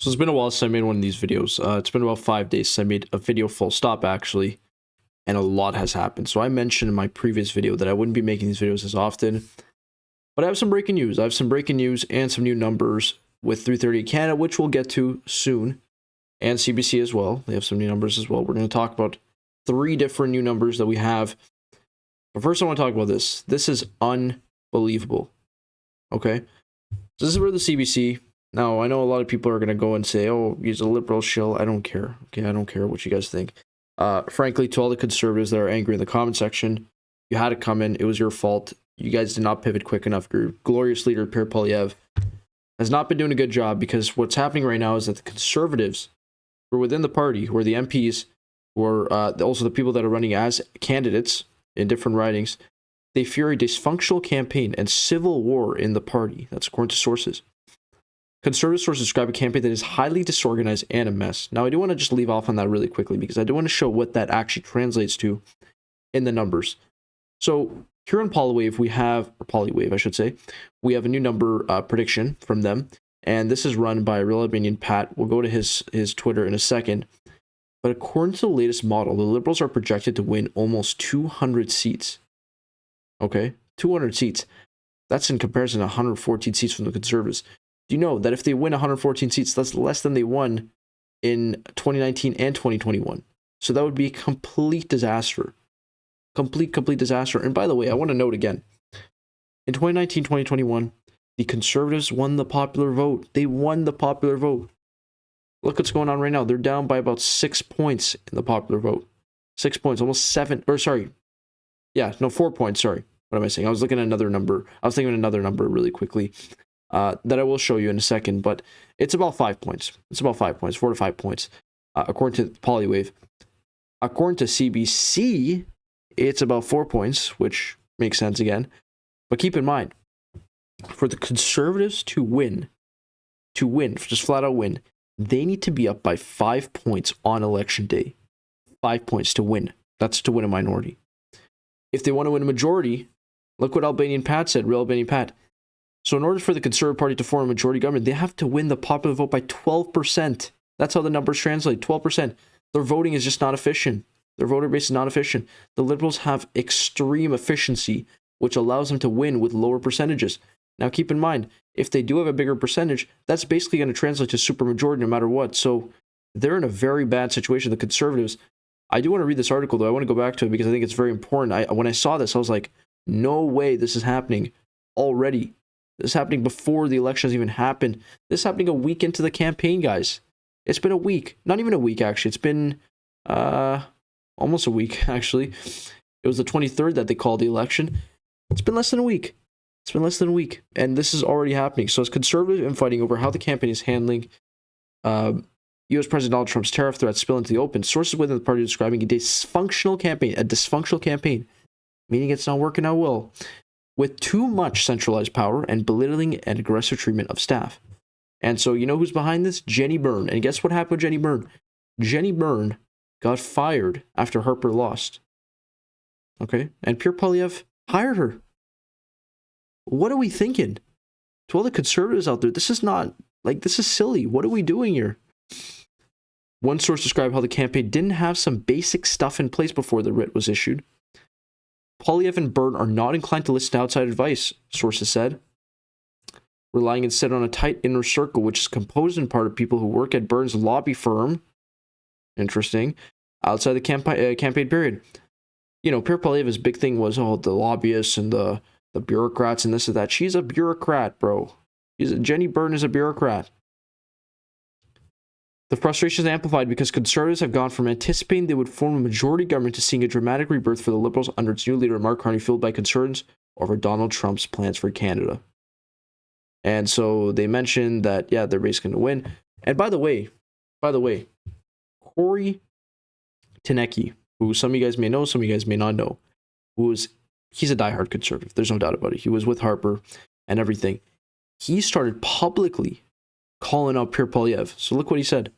So it's been a while since I made one of these videos. It's been about 5 days since I made a video full stop, actually, and a lot has happened. So I mentioned in my previous video that I wouldn't be making these videos as often, but I have some breaking news. I have some breaking news and some new numbers with 330 Canada, which we'll get to soon, and CBC as well. They have some new numbers as well. We're going to talk about 3 different new numbers that we have. But first, I want to talk about this. This is unbelievable. Okay? So this is where the CBC... Now, I know a lot of people are going to go and say, oh, he's a liberal shill. I don't care. Okay, I don't care what you guys think. Frankly, to all the conservatives that are angry in the comment section, you had it coming. It was your fault. You guys did not pivot quick enough. Your glorious leader, Poilievre, has not been doing a good job, because what's happening right now is that the conservatives who are within the party, who are the MPs, who are also the people that are running as candidates in different ridings, they fear a dysfunctional campaign and civil war in the party. That's according to sources. Conservative sources describe a campaign that is highly disorganized and a mess. Now, I do want to just leave off on that really quickly, because I do want to show what that actually translates to in the numbers. So here on Poilievre, we have, or Poilievre, I should say, we have a new number prediction from them, and this is run by Real Albanian Pat. We'll go to his Twitter in a second. But according to the latest model, the Liberals are projected to win almost 200 seats. Okay, 200 seats. That's in comparison to 114 seats from the Conservatives. Do you know that if they win 114 seats, that's less than they won in 2019 and 2021? So that would be a complete disaster. Complete disaster. And by the way, I want to note again, in 2019, 2021, the Conservatives won the popular vote. They won the popular vote. Look what's going on right now. They're down by about 6 points in the popular vote. 6 points, almost 7, or sorry. Yeah, no, 4 points, sorry. What am I saying? I was looking at another number. I was thinking of another number really quickly. That I will show you in a second, but it's about 5 points. It's about 5 points, 4 to 5 points, according to Poilievre. According to CBC, it's about 4 points, which makes sense again. But keep in mind, for the Conservatives to win, just flat out win, they need to be up by 5 points on election day. 5 points to win. That's to win a minority. If they want to win a majority, look what Albanian Pat said, Real Albanian Pat. So in order for the Conservative Party to form a majority government, they have to win the popular vote by 12%. That's how the numbers translate, 12%. Their voting is just not efficient. Their voter base is not efficient. The Liberals have extreme efficiency, which allows them to win with lower percentages. Now keep in mind, if they do have a bigger percentage, that's basically going to translate to supermajority no matter what. So they're in a very bad situation, the Conservatives. I do want to read this article, though. I want to go back to it because I think it's very important. When I saw this, I was like, no way this is happening already. This is happening before the election has even happened. This is happening a week into the campaign, guys. It's been a week. Not even a week, actually. It's been almost a week, actually. It was the 23rd that they called the election. It's been less than a week. It's been less than a week. And this is already happening. So it's conservative infighting over how the campaign is handling U.S. President Donald Trump's tariff threats spill into the open. Sources within the party are describing a dysfunctional campaign, meaning it's not working out well, with too much centralized power and belittling and aggressive treatment of staff. And so you know who's behind this? Jenny Byrne. And guess what happened with Jenny Byrne? Jenny Byrne got fired after Harper lost. Okay? And Pierre Poilievre hired her. What are we thinking? To all the conservatives out there, this is not, this is silly. What are we doing here? One source described how the campaign didn't have some basic stuff in place before the writ was issued. Poilievre and Byrne are not inclined to listen to outside advice, sources said, relying instead on a tight inner circle, which is composed in part of people who work at Byrne's lobby firm. Interesting. Outside the campaign period. You know, Pierre Poilievre's big thing was, the lobbyists and the bureaucrats and this and that. She's a bureaucrat, bro. Jenny Byrne is a bureaucrat. The frustration is amplified because conservatives have gone from anticipating they would form a majority government to seeing a dramatic rebirth for the Liberals under its new leader, Mark Carney, fueled by concerns over Donald Trump's plans for Canada. And so they mentioned that, yeah, they're basically going to win. And by the way, Corey Tenecki, who some of you guys may know, some of you guys may not know, he's a diehard conservative. There's no doubt about it. He was with Harper and everything. He started publicly calling out Pierre Poilievre. So look what he said.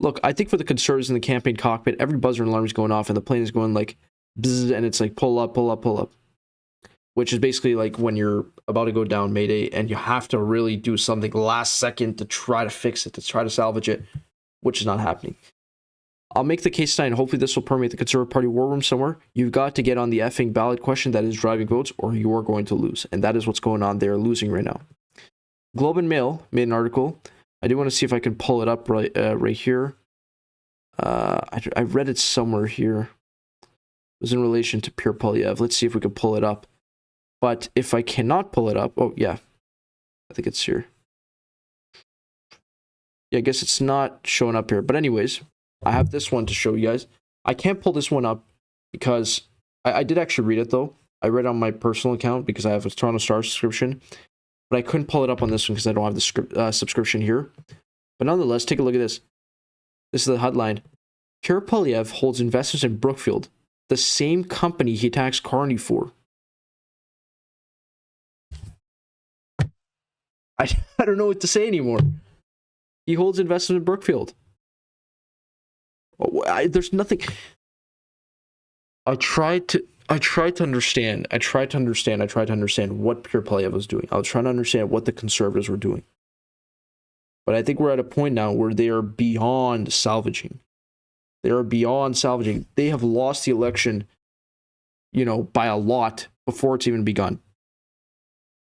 Look, I think for the conservatives in the campaign cockpit, every buzzer and alarm is going off and the plane is going like, bzz, and it's like, pull up. which is basically like when you're about to go down Mayday and you have to really do something last second to try to fix it, to try to salvage it, which is not happening. I'll make the case tonight, and hopefully this will permeate the Conservative Party war room somewhere. You've got to get on the effing ballot question that is driving votes, or you are going to lose. And that is what's going on. They're losing right now. Globe and Mail made an article. I do want to see if I can pull it up right here. I read it somewhere here. It was in relation to Pierre Poilievre. Let's see if we can pull it up. But if I cannot pull it up, oh yeah, I think it's here. Yeah, I guess it's not showing up here. But anyways, I have this one to show you guys. I can't pull this one up because I did actually read it though. I read it on my personal account because I have a Toronto Star subscription. But I couldn't pull it up on this one because I don't have the subscription here. But nonetheless, take a look at this. This is the headline. Pierre Poilievre holds investors in Brookfield, the same company he attacks Carney for. I don't know what to say anymore. He holds investments in Brookfield. There's nothing. I tried to understand what Pierre Poilievre was doing. I was trying to understand what the Conservatives were doing. But I think we're at a point now where they are beyond salvaging. They are beyond salvaging. They have lost the election, by a lot before it's even begun.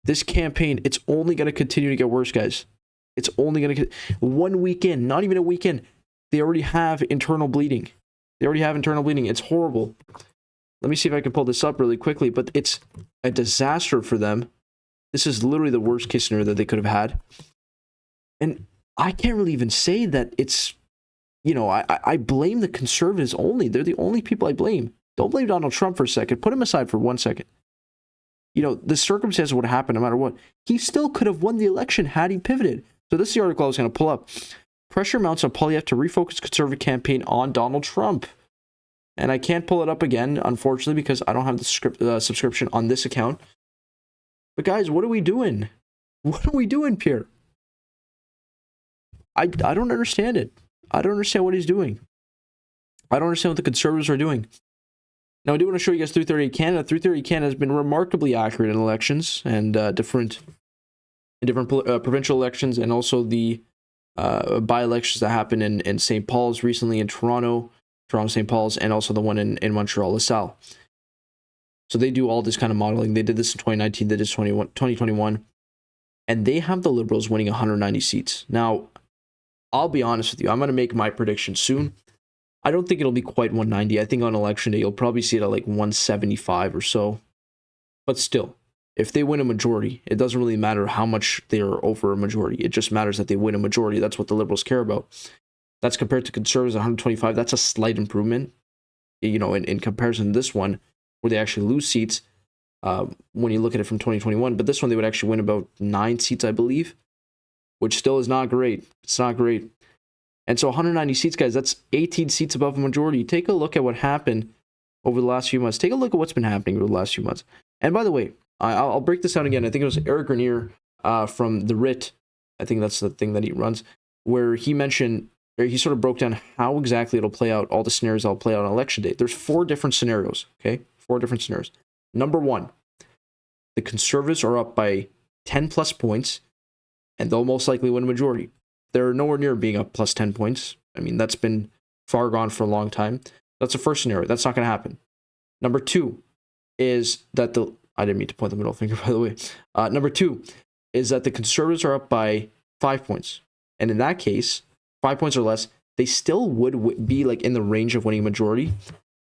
This campaign, it's only going to continue to get worse, guys. It's only going to 1 weekend, not even a weekend. They already have internal bleeding. It's horrible. Let me see if I can pull this up really quickly, but it's a disaster for them. This is literally the worst case scenario that they could have had. And I can't really even say that it's, I blame the Conservatives only. They're the only people I blame. Don't blame Donald Trump for a second. Put him aside for 1 second. The circumstances would happen no matter what. He still could have won the election had he pivoted. So this is the article I was going to pull up. Pressure mounts on Poilievre to refocus Conservative campaign on Donald Trump. And I can't pull it up again, unfortunately, because I don't have the subscription on this account. But guys, what are we doing? What are we doing, Pierre? I don't understand it. I don't understand what he's doing. I don't understand what the Conservatives are doing. Now, I do want to show you guys 338 Canada. 338 Canada has been remarkably accurate in elections and different provincial elections, and also the by-elections that happened in St. Paul's recently, in Toronto, St. Paul's, and also the one in Montreal, LaSalle. So they do all this kind of modeling. They did this in 2019, they did this in 2021, and they have the Liberals winning 190 seats. Now, I'll be honest with you. I'm going to make my prediction soon. I don't think it'll be quite 190. I think on election day, you'll probably see it at like 175 or so. But still, if they win a majority, it doesn't really matter how much they're over a majority. It just matters that they win a majority. That's what the Liberals care about. That's compared to Conservatives 125. That's a slight improvement, in comparison to this one, where they actually lose seats when you look at it from 2021. But this one, they would actually win about 9 seats, I believe, which still is not great. It's not great. And so 190 seats, guys, that's 18 seats above a majority. Take a look at what happened over the last few months. Take a look at what's been happening over the last few months. And by the way, I'll break this down again. I think it was Eric Grenier from The Writ. I think that's the thing that he runs, where he mentioned, or he sort of broke down how exactly it'll play out, all the scenarios that'll play out on election day. There's 4 different scenarios, okay? 4 different scenarios. Number 1, the Conservatives are up by 10 plus points, and they'll most likely win a majority. They're nowhere near being up plus 10 points. I mean, that's been far gone for a long time. That's the first scenario. That's not going to happen. Number 2 is that I didn't mean to point the middle finger, by the way. Number 2 is that the Conservatives are up by 5 points. And in that case, 5 points or less, they still would be like in the range of winning a majority,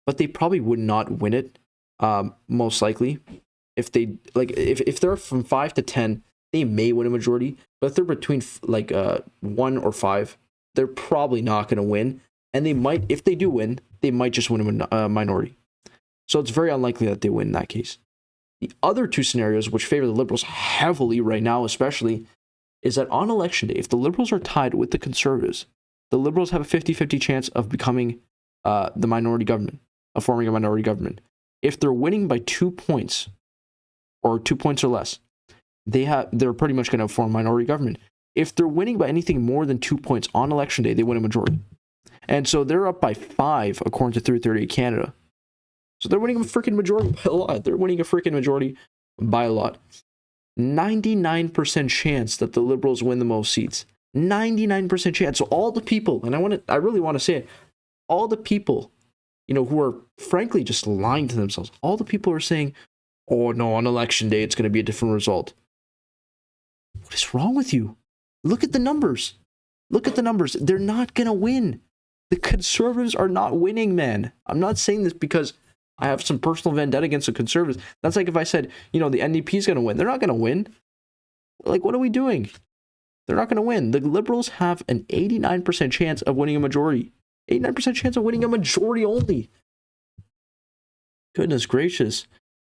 but they probably would not win it, most likely. If they're from 5 to 10, they may win a majority, but if they're between 1 or 5, they're probably not going to win. And they might, if they do win, they might just win a minority. So it's very unlikely that they win in that case. The other 2 scenarios, which favor the Liberals heavily right now, especially, is that on election day, if the Liberals are tied with the Conservatives, the Liberals have a 50-50 chance of becoming the minority government, of forming a minority government. If they're winning by 2 points, or 2 points or less, they're pretty much going to form a minority government. If they're winning by anything more than 2 points on election day, they win a majority. And so they're up by 5, according to 338 Canada. So they're winning a freaking majority by a lot. They're winning a freaking majority by a lot. 99% chance that the Liberals win the most seats. 99% chance. So all the people, and I really want to say it, all the people, who are frankly just lying to themselves, all the people are saying, oh no, on election day, it's going to be a different result. What is wrong with you? Look at the numbers. Look at the numbers. They're not going to win. The Conservatives are not winning, man. I'm not saying this because I have some personal vendetta against the Conservatives. That's like if I said, the NDP is going to win. They're not going to win. Like, what are we doing? They're not going to win. The Liberals have an 89% chance of winning a majority. 89% chance of winning a majority only. Goodness gracious.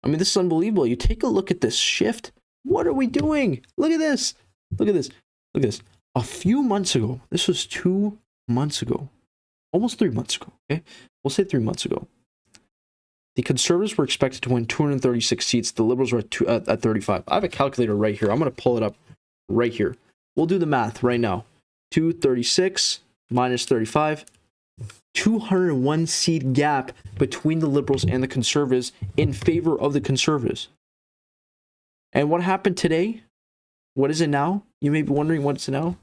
I mean, this is unbelievable. You take a look at this shift. What are we doing? Look at this. Look at this. Look at this. A few months ago, this was 2 months ago, almost 3 months ago, okay? We'll say 3 months ago. The Conservatives were expected to win 236 seats. The Liberals were at 35. I have a calculator right here. I'm going to pull it up right here. We'll do the math right now. 236 minus 35. 201 seat gap between the Liberals and the Conservatives in favor of the Conservatives. And what happened today? What is it now? You may be wondering what it's now.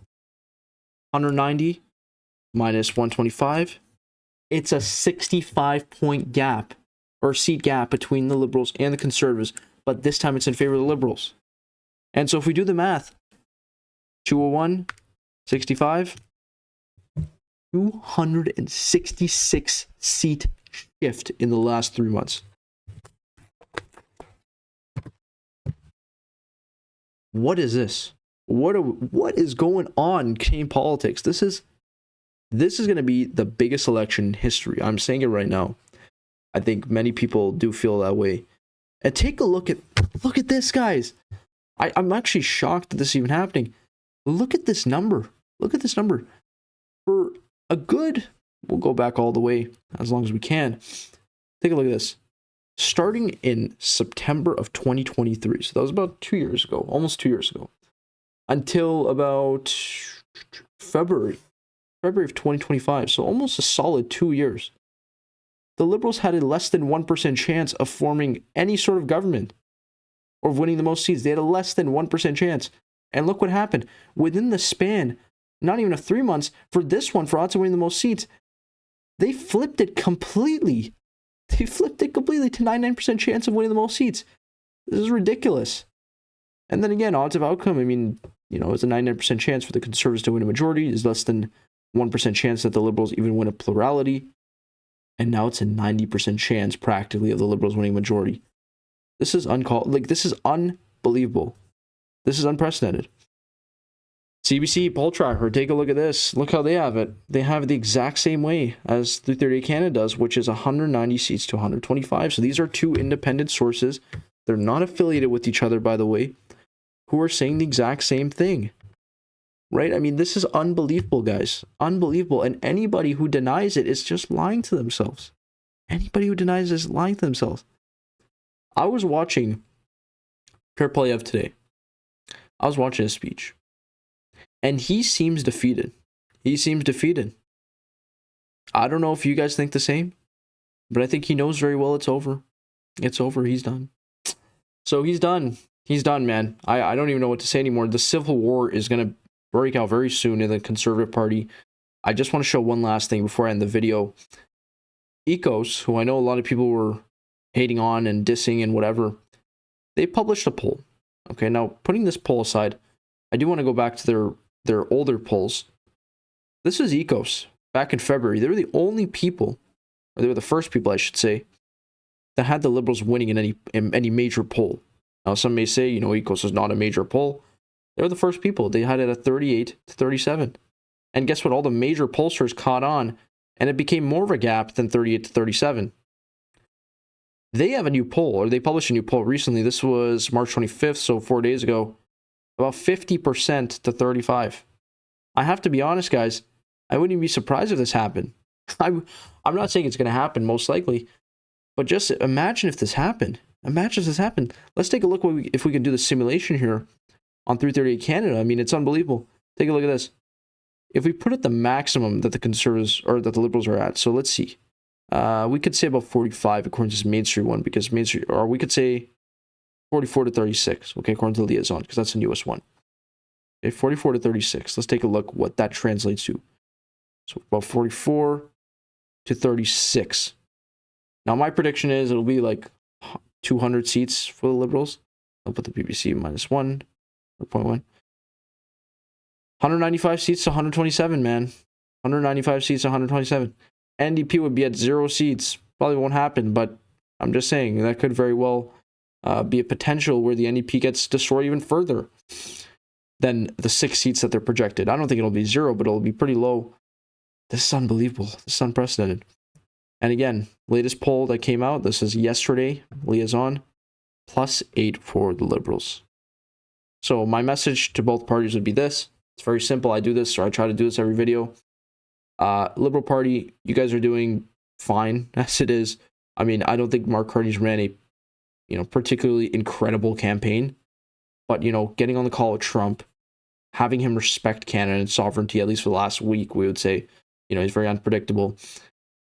190 minus 125. It's a 65-point gap or seat gap between the Liberals and the Conservatives, but this time it's in favor of the Liberals. And so if we do the math, 201, 65, 266 seat shift in the last 3 months. What is this? What is going on in Canadian politics? This is going to be the biggest election in history. I'm saying it right now. I think many people do feel that way. And take a look at this, guys. I'm actually shocked that this is even happening. Look at this number. Look at this number. For a good, we'll go back all the way as long as we can. Take a look at this. Starting in September of 2023, so that was about 2 years ago, almost 2 years ago, until about February of 2025, so almost a solid 2 years, the Liberals had a less than 1% chance of forming any sort of government or of winning the most seats. They had a less than 1% chance. And look what happened. Within the span, not even of 3 months, for this one, for odds of winning the most seats, they flipped it completely. They flipped it completely to 99% chance of winning the most seats. This is ridiculous. And then again, odds of outcome, I mean, it's a 99% chance for the Conservatives to win a majority. It's less than 1% chance that the Liberals even win a plurality. And now it's a 90% chance practically of the Liberals winning a majority. This is this is unbelievable. This is unprecedented. CBC, poll tracker, take a look at this. Look how they have it. They have it the exact same way as 338 Canada does, which is 190 seats to 125. So these are two independent sources. They're not affiliated with each other, by the way, who are saying the exact same thing. Right? I mean, this is unbelievable, guys. Unbelievable. And anybody who denies it is just lying to themselves. Anybody who denies it is lying to themselves. I was watching Poilievre today. I was watching his speech. And he seems defeated. He seems defeated. I don't know if you guys think the same, but I think he knows very well it's over. It's over. He's done. So he's done. He's done, man. I don't even know what to say anymore. The civil war is going to break out very soon in the Conservative Party. I just want to show one last thing before I end the video. Ecos, who I know a lot of people were hating on and dissing and whatever, they published a poll. Okay, now putting this poll aside, I do want to go back to their older polls. This is Ecos back in February. They were the only people, or they were the first people, I should say, that had the Liberals winning in any major poll. Now, some may say, Ecos is not a major poll. They were the first people. They had it at 38 to 37. And guess what? All the major pollsters caught on, and it became more of a gap than 38 to 37. They have a new poll, or they published a new poll recently. This was March 25th, so 4 days ago. About 50% to 35. I have to be honest, guys. I wouldn't even be surprised if this happened. I'm not saying it's going to happen, most likely. But just imagine if this happened. Imagine if this happened. Let's take a look if we can do the simulation here on 338 Canada. I mean, it's unbelievable. Take a look at this. If we put it the maximum that the Conservatives or that the Liberals are at, so let's see. We could say about 45 according to this Main Street one, because Main Street, or we could say 44 to 36, okay, according to the liaison, because that's the newest one. Okay, 44 to 36. Let's take a look what that translates to. So about 44 to 36. Now, my prediction is it'll be like 200 seats for the Liberals. I'll put the PPC minus 1, 0.1. 195 seats to 127, man. 195 seats to 127. NDP would be at 0 seats. Probably won't happen, but I'm just saying that could very well be a potential where the NDP gets destroyed even further than the 6 seats that they're projected. I don't think it'll be 0, but it'll be pretty low. This is unbelievable. This is unprecedented. And again, latest poll that came out, this is yesterday, liaison, +8 for the Liberals. So my message to both parties would be this. It's very simple. I do this, or I try to do this every video. Liberal Party, you guys are doing fine as it is. I mean, I don't think Mark Carney's ran a, particularly incredible campaign. But, getting on the call with Trump, having him respect Canada and sovereignty, at least for the last week, we would say, he's very unpredictable.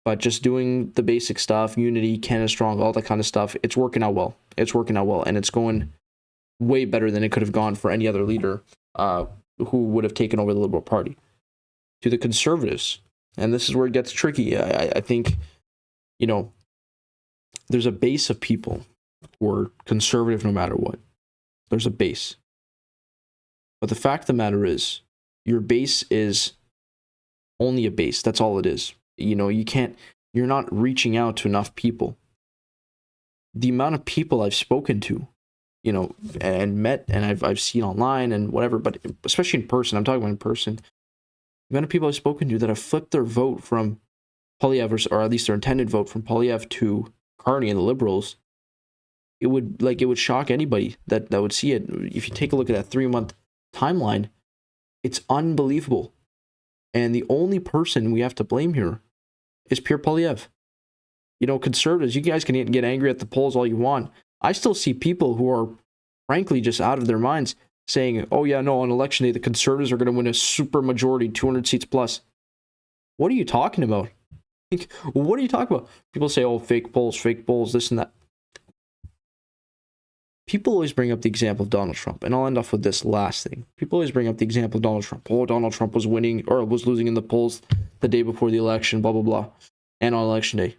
But just doing the basic stuff, unity, Canada strong, all that kind of stuff, it's working out well. It's working out well, and it's going way better than it could have gone for any other leader who would have taken over the Liberal Party. To the Conservatives, and this is where it gets tricky. I think, there's a base of people who are conservative no matter what. There's a base. But the fact of the matter is, your base is only a base. That's all it is. You're not reaching out to enough people. The amount of people I've spoken to, and met, and I've seen online and whatever, but especially in person, I'm talking about in person, the amount of people I've spoken to that have flipped their vote from Poilievre, or at least their intended vote from Poilievre to Carney and the Liberals, it would shock anybody that would see it. If you take a look at that 3-month timeline, it's unbelievable. And the only person we have to blame here is Pierre Poilievre. Conservatives, you guys can get angry at the polls all you want. I still see people who are, frankly, just out of their minds saying, oh yeah, no, on election day, the Conservatives are going to win a super majority, 200 seats plus. What are you talking about? What are you talking about? People say, oh, fake polls, this and that. People always bring up the example of Donald Trump, and I'll end off with this last thing. People always bring up the example of Donald Trump. Oh, Donald Trump was winning, or was losing in the polls the day before the election, blah, blah, blah, and on election day.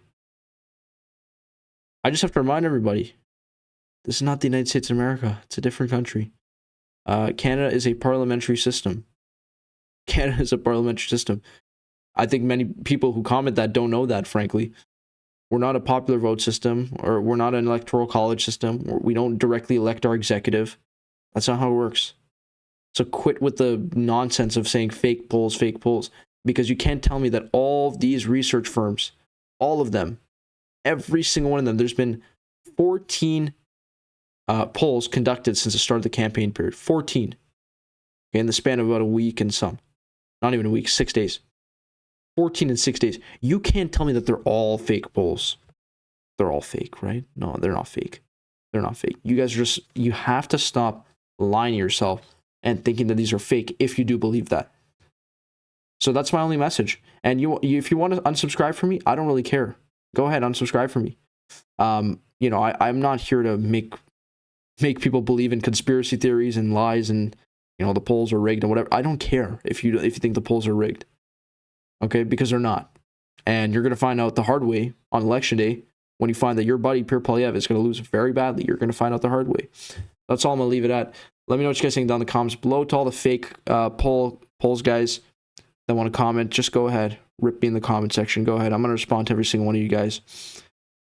I just have to remind everybody, this is not the United States of America. It's a different country. Canada is a parliamentary system. Canada is a parliamentary system. I think many people who comment that don't know that, frankly. We're not a popular vote system, or we're not an electoral college system. We don't directly elect our executive. That's not how it works. So quit with the nonsense of saying fake polls, because you can't tell me that all of these research firms, all of them, every single one of them, there's been 14 polls conducted since the start of the campaign period. 14. Okay, in the span of about a week and some. Not even a week, 6 days. 14 in 6 days. You can't tell me that they're all fake polls. They're all fake, right? No, they're not fake. They're not fake. You guys are you have to stop lying to yourself and thinking that these are fake if you do believe that. So that's my only message. And if you want to unsubscribe from me, I don't really care. Go ahead, unsubscribe from me. I'm not here to make people believe in conspiracy theories and lies and the polls are rigged and whatever. I don't care if you think the polls are rigged. Okay, because they're not. And you're going to find out the hard way on election day when you find that your buddy, Pierre Poilievre, is going to lose very badly. You're going to find out the hard way. That's all I'm going to leave it at. Let me know what you guys think down in the comments below. To all the fake polls guys that want to comment, just go ahead. Rip me in the comment section. Go ahead. I'm going to respond to every single one of you guys.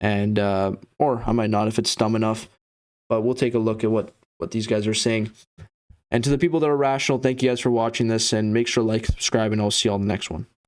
And, or I might not if it's dumb enough. But we'll take a look at what these guys are saying. And to the people that are rational, thank you guys for watching this. And make sure to like, subscribe, and I'll see you all in the next one.